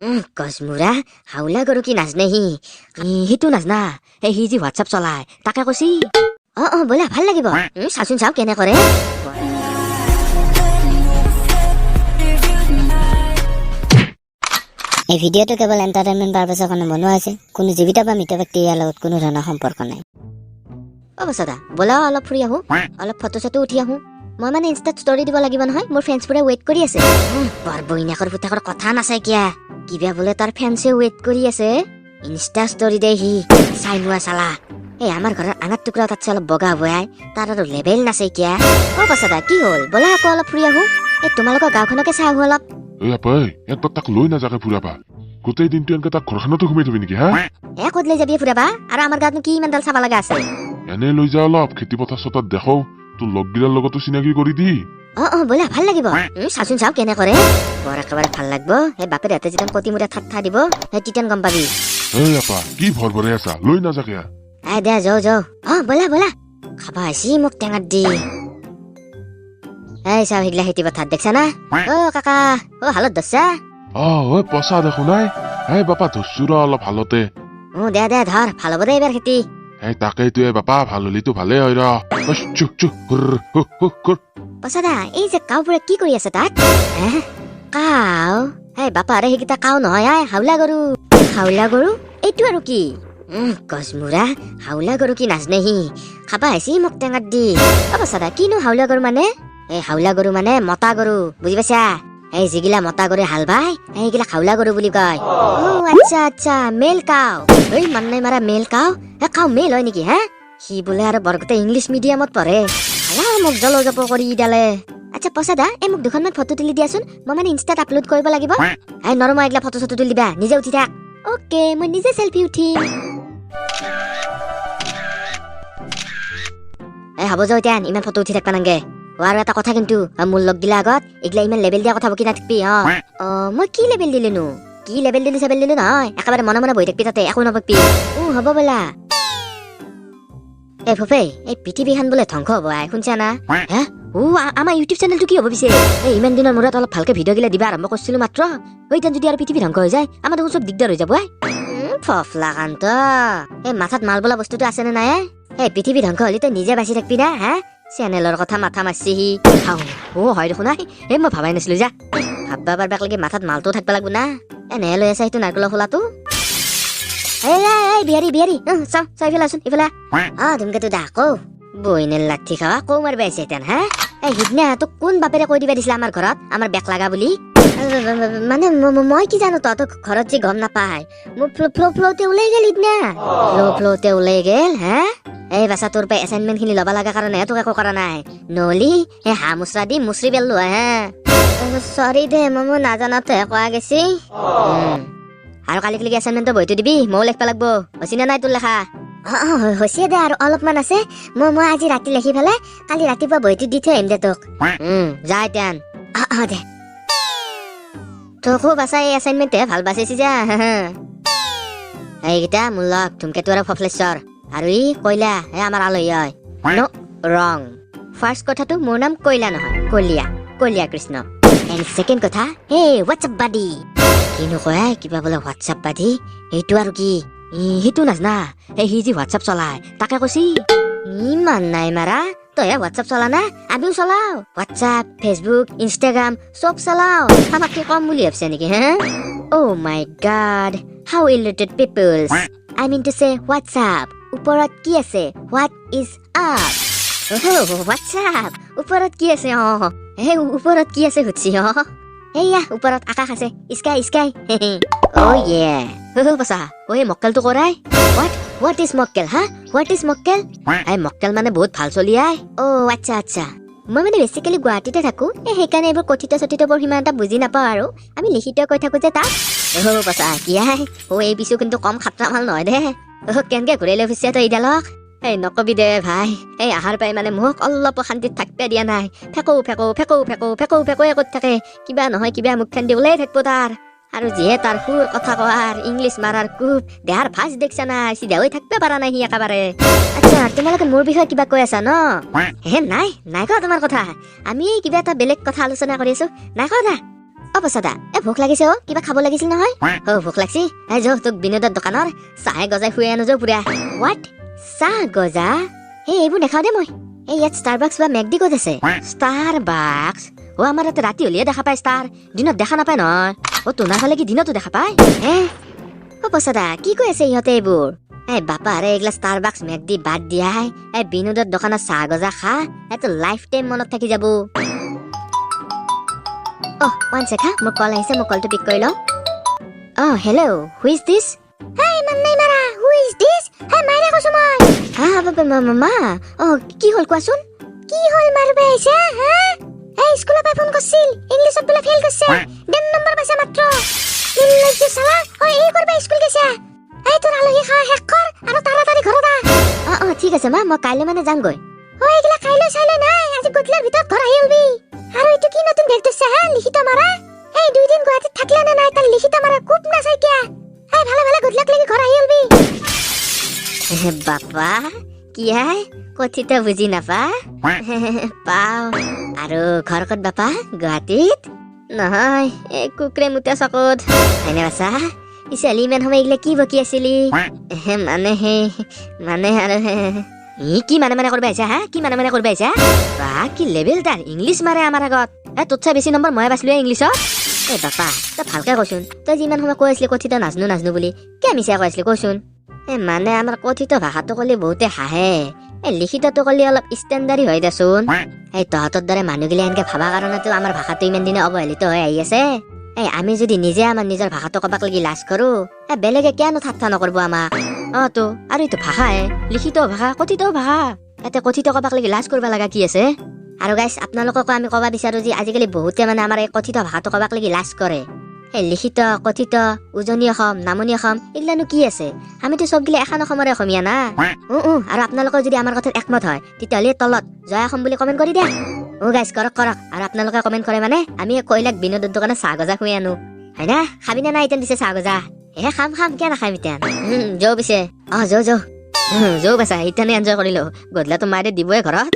কসমুৰা হাউলা গৰু কি নাজনে সিটো নাজনা সি যি হোৱাটছআপ চলায় তাকে কৈছি ব'লা ভাল লাগিব চাচোন চাও কেনে কৰে এই ভিডিঅ'টো কেৱল এণ্টাৰটেইনমেণ্ট পাৰপাছৰ কাৰণে বনোৱা হৈছে কোনো জীৱিত বা মৃত ব্যক্তি ইয়াৰ লগত কোনো ধৰণৰ সম্পৰ্ক নাই বছদা ব'লা অলপ ফুৰি আহো অলপ ফটো চটো উঠি আহো মই মানে ইনষ্টাত ষ্টৰি দিব লাগিব নহয় মোৰ ফ্ৰেণ্ডছবোৰে ৱেইট কৰি আছে বৰ বইনাকৰ পুতেকৰ কথা নাচাই কিবা বোলে তাৰ ফেন্সে ৱেইট কৰি আছে ইনষ্টা ষ্টৰি দে সি চাই নোৱা চালা এই আমাৰ ঘৰৰ আঙাৰ টুকুৰা তাতছে অলপ বগা বয়াই তাৰ আৰু লেবেল নাচাই বছদা কি হ'ল ব'লা আকৌ অলপ ফুৰি আহো এই তোমালোকৰ গাঁওখনকে চাই আহো অলপ একবাৰ তাক লৈ নাযাকে ফুৰাবা গোটেই দিনটো এনেকে তাক ঘৰখনতো ঘুমাই থবি নেকি হা ক'ত লৈ যাবি ফুৰাবা আৰু আমাৰ গাঁৱতনো কি ইমান ডাল চাব লগা আছে এনে লৈ যা অলপ খেতি পথাৰ চতাত দেখাও তোৰ লগগিলাৰ লগতো চিনাকি কৰি দি ব'লা ভাল লাগিব চাচোন চাও কেনে কৰে বৰ একেবাৰে ভাল লাগব সেই বাপেৰ হাতে যেতিয়া কটি মূৰে ঠাট্টা দিব সেই তিতান গম পাবি কি ভৰ ভৰাই আছা লৈ নাযাকে দে যাও ব'লা ব'লা খাবা আহিছি মোক টেঙাত দি এই চাও সেইগিলা খেতি পথাৰ দেখছা না কাকা হালত ধৰছা পচা দেখো নাই বাপা ধৰছো ৰ অলপ হালতে দে ধৰ ভাল হ'ব দে এইবাৰ খেতি তাকেইতো বাপা ভাল হলিতো ভালে হয় ৰ পচাদা এই যে কাওবোৰে কি কৰি আছে তাত কাও বাপাৰে সেইকেইটা কাও নহয় হাউলা গৰু এইটো আৰু কি গছমুৰা হাউলা গৰু কি নাজনে খাবা আহিছি মোক টেঙাত দি পচাদা কিনো হাউলা গৰু মানে এই হাউলা গৰু মানে মতা গৰু বুজি পাইছা এই যিগিলা মতা গৰুৱে হাল বাই সেইগিলা হাউলা গৰু বুলি কয় আচ্ছা মেল কাও এই মানে মাৰা মেল কাও মেল হয় নেকি সি বোলে আৰু বৰগতে ইংলিছ মিডিয়ামত পঢ়ে মোক জলজপ কৰি ডালে আচ্ছা পচাদা এই মোক দুখনমান ফটো তুলি দিয়াচোন মই মানে ইনষ্টাত আপলোড কৰিব লাগিব নৰমা এইগিলা ফটো চটো তুলি দিবা নিজে উঠি থাক অকে মই নিজে চেলফি উঠিম হ'ব যাও এতিয়া ইমান ফটো উঠি থাকবা নাংগে আৰু এটা কথা কিন্তু মোৰ লগ গিলা আগত এইগিলা ইমান লেবেল দিয়া কথা বকি নাথাকবি মই কি লেবেল দিলো চেবেল দিলো নহয় একেবাৰে মনে মনে বহি থাকবি তাতে একো নবকবি হ'ব বোলা ফুফে এই পৃথিৱীখন বোলে ধ্বংস হব শুনছা না আমাৰ ইউটিউব চেনেলটো কি হ'ব পিছে এই ইমান দিনৰ মূৰত অলপ ভালকে ভিডিঅ' গিলা দিবা আৰম্ভ কৰিছিলো মাত্ৰ যদি আৰু পৃথিৱী ধ্বংস হৈ যায় আমাৰ দেখোন চব দিগদাৰ হৈ যাব ফফলা কান্ত এই মাথাত মাল বোলা বস্তুটো আছে নে নাই এই পৃথিৱী ধ্বংস হলি তই নিজে বাচি থাকবি না চেনেলৰ কথা মাথা মাৰছি হয় দেখোন মই ভাবাই নাছিলো যা ভাববা পাৰবাক লাগি মাথাত মালটো থাকবা লাগব না এনে লৈ আছে সেইটো নাৰকলৰ খোলাটো বিহাৰী চাও ইফালাচোন ইফালা ধুমকেতো দা বইনেৰ লাঠি খাৱা মাৰিবা আহিছে সিদিনা তোক কোন বাপেৰে কৈ দিবা দিছিলে আমাৰ ঘৰত আমাৰ বেক লাগা বুলি মানে মই কি জানো তহঁতক ঘৰত যে গম নাপায় মোৰ ফ্ল'তে ওলাই গেল সিদিনা ফ্ল'তে ওলাই গেল এই বাছা তোৰ পৰা এছাইনমেণ্ট খিনি ল'ব লগা কাৰণে তোক একো কৰা নাই নহলি সেই হাঁহ মুচৰা দি মুচৰি পেলো চৰি দে মই নাজানাতহে কোৱা গেছি আৰু কালি এছাইনমেণ্টৰ বহিটো দিবি ময়ো লিখবা লাগব হৈছে নে নাই তোৰ লেখা হৈছে দে আৰু অলপমান আছে মই আজি ৰাতি লিখি পেলাই কালি ৰাতিপুৱা বহিটো দি থৈ আহিম দে তোক যা এতিয়া দে তোকো বাছা এই এছাইনমেণ্টে ভাল বাচিছি যা এইকেইটা মোৰ লগ ধুমকেতু আৰু ফফলেশ্বৰ আৰু ই কয়লা আমাৰ আলহী হয় ৰং ফাৰ্ষ্ট কথাটো মোৰ নাম কয়লা নহয় কলিয়া কৃষ্ণ এণ্ড ছেকেণ্ড কথা হোৱাটছআপ বাদি কিনো কয় কিবা বোলে হোৱাটছআপ বাদি এইটো আৰু কি সিটো নাজনা সি যি হোৱাটছআপ চলায় তাকে কৈছি ইমান নাই মাৰা তই হোৱাটছআপ চলা না আমিও চলাও হোৱাটছআপ ফেচবুক ইনষ্টাগ্ৰাম চব চলাও আমাক কি কম বুলি ভাবছে নেকি my god how illiterate peoples I mean to say WhatsApp ওপৰত কি আছে হোৱাট ইজ আপ হোৱাটছআপ ওপৰত কি আছে ওপৰত কি আছে সুধছি এইয়া ওপৰত আকাশ আছে স্কাই বচা মক্কেলটো কৰাই হোৱাট ইজ মক্কেল হোৱাট ইজ মক্কেল মক্কেল মানে বহুত ভাল চলি আচ্ছা মই মানে বেচিকেলি গুৱাহাটীতে থাকো সেইকাৰণে এইবোৰ কথিত বৰ সিমান এটা বুজি নাপাওঁ আৰু আমি লিখিত কৈ থাকো যে তাত বচা কি এই পিছো কিন্তু কম খাটৰা মাল নহয় দে কেনেকে ঘূৰাই লৈ ফুৰিছে তই ইডালক নকবি দে ভাই আহাৰ পাই মানে মোক অলপ শান্তিত থাকবা দিয়া নাই ফেকৌ কৰি থাকে কিবা নহয় কিবা মুখখন দি ওলাই থাকবো তাৰ আৰু যিহে তাৰ সুৰ কথা কোৱাৰ ইংলিছ মাৰাৰ কোপ দেহাৰ ভাজ দেখছা নাই চিধা হৈ থাকবা পাৰা নাই সি একেবাৰে আচ্ছা তোমালোকে মোৰ বিষয়ে কিবা কৈ আছা ন নাই কোৱা তোমাৰ কথা আমি কিবা এটা বেলেগ কথা আলোচনা কৰি আছো নাই কোৱা অপচাদা ভোক লাগিছে কিবা খাব লাগিছিল নহয় ভোক লাগছি তোক বিনোদৰ দোকানৰ চাহে গজাই শুই আনো পুৰা হোৱাট চাহ গজা এইবোৰ নেখাও দে মই ইয়াত ষ্টাৰবাক্স বা মেকডি ক'ত আছে ষ্টাৰবাক্স আমাৰ ইয়াতে ৰাতি হলিয়ে দেখা পায় ষ্টাৰ দিনত দেখা নাপায় নহয় তোমাৰ ফালে কি দিনতো দেখা পায় অপচাদা কি কৈ আছে ইহঁতে এইবোৰ বাপাৰে এইগিলা ষ্টাৰবাক্স মেকডি বাদ দিয়াই বিনোদৰ দোকানত চাহ গজা খা এইটো লাইফ টাইম মনত থাকি যাব ওৱান চেক মোৰ কল আহিছে মই কলটো পিক কৰি লওঁ হেল্ল' হু ইজ দিছ মা কি হ'ল কোৱাচোন কি হ'ল মাৰবে আহিছে স্কুলৰ পৰা ফোন কৰিছিল ইংলিছত বোলে ফেইল কৰিছে 10 নম্বৰ পাইছে মাত্ৰ ইংলিছ চালা এই কৰবা স্কুল গৈছে তোৰ আলহী খা শেষ কৰ আৰু তাড়াতাড়ি ঘৰত আহ ঠিক আছে মা মই কাইলৈ মানে যামগৈ এইগিলা কাইলৈ চাইলৈ নাই আজি গধূলিৰ ভিতৰত ঘৰ আহি উলবি আৰু এইটো কি নতুন বেগ দিছে লিখিত মাৰা এই 2 দিন গুৱাহাটীত থাকিলে নে নাই তাৰ লিখিত মাৰা কুপ নাচাই কিয়া ভালে ভালে গধূলিক লাগি ঘৰ আহি উলবি বাপা কি কথিত বুজি নাপা পাও আৰু ঘৰ ক'ত বাপা গুৱাহাটীত নহয় এই কুকুৰে মুতা চকত হয়নে বাচা ছোৱালী ইমান সময় এইগিলা কি বকি আছিলি মানে আৰু কি মানে কৰিব আহিছা কি মানে কৰিব আহিছা বা কি লেভেল তাৰ ইংলিছ মাৰে আমাৰ আগত তোতছে বেছি নম্বৰ মই পাইছিলো ইংলিছত বাপা তই ভালকে কচোন তই যিমান সময় কৈ আছিলি কথিত নাজনো বুলি কিয় মিছা কৈ আছিলি কচোন মানে আমাৰ কথিত ভাষাটো ক'লে বহুতে হাঁহে লিখিতটো ক'লে অলপ ষ্টেণ্ডাৰ্ডি হয় দেচোন তহঁতৰ দৰে মানুহগিলা এনেকে ভাবা কাৰণেতো আমাৰ ভাষাটো ইমান দিনে অৱহেলিত হৈ আহি আছে আমি যদি নিজে আমাৰ নিজৰ ভাষাটো কবাক লাগি লাজ কৰো বেলেগে কিয়নো ঠাট্টা নকৰব আমাক তো আৰু এইটো ভাষাহে লিখিত ভাষা কথিত ভাষা ইয়াতে কথিত কবাক লাগি লাজ কৰিব লগা কি আছে আৰু গাইছ আপোনালোককো আমি ক'ব বিচাৰো যে আজিকালি বহুতে মানে আমাৰ এই কথিত ভাষাটো কবাক লাগি লাজ কৰে লিখিত কথিত উজনি অসম নামনি অসম এইগিলানো কি আছে আমিতো চবগিলা এখন অসমৰে অসমীয়া না আৰু আপোনালোকৰ যদি আমাৰ কথাত একমত হয় তেতিয়াহ'লে তলত জয় অসম বুলি কমেণ্ট কৰি দিয়া গাইছ কৰক আৰু আপোনালোকে কমেণ্ট কৰে মানে আমি কৈলাক বিনোদৰ দোকানত চাহ গজা খুৱাই আনো হয় না খাবি নে নাই এতিয়া দিছে চাহ গজা খাম কিয় নাখাম এতিয়া যৌ পিছে যৌ বাছা ইটানে এনজয় কৰিলো গধূলাটো মায়ে দিবই ঘৰত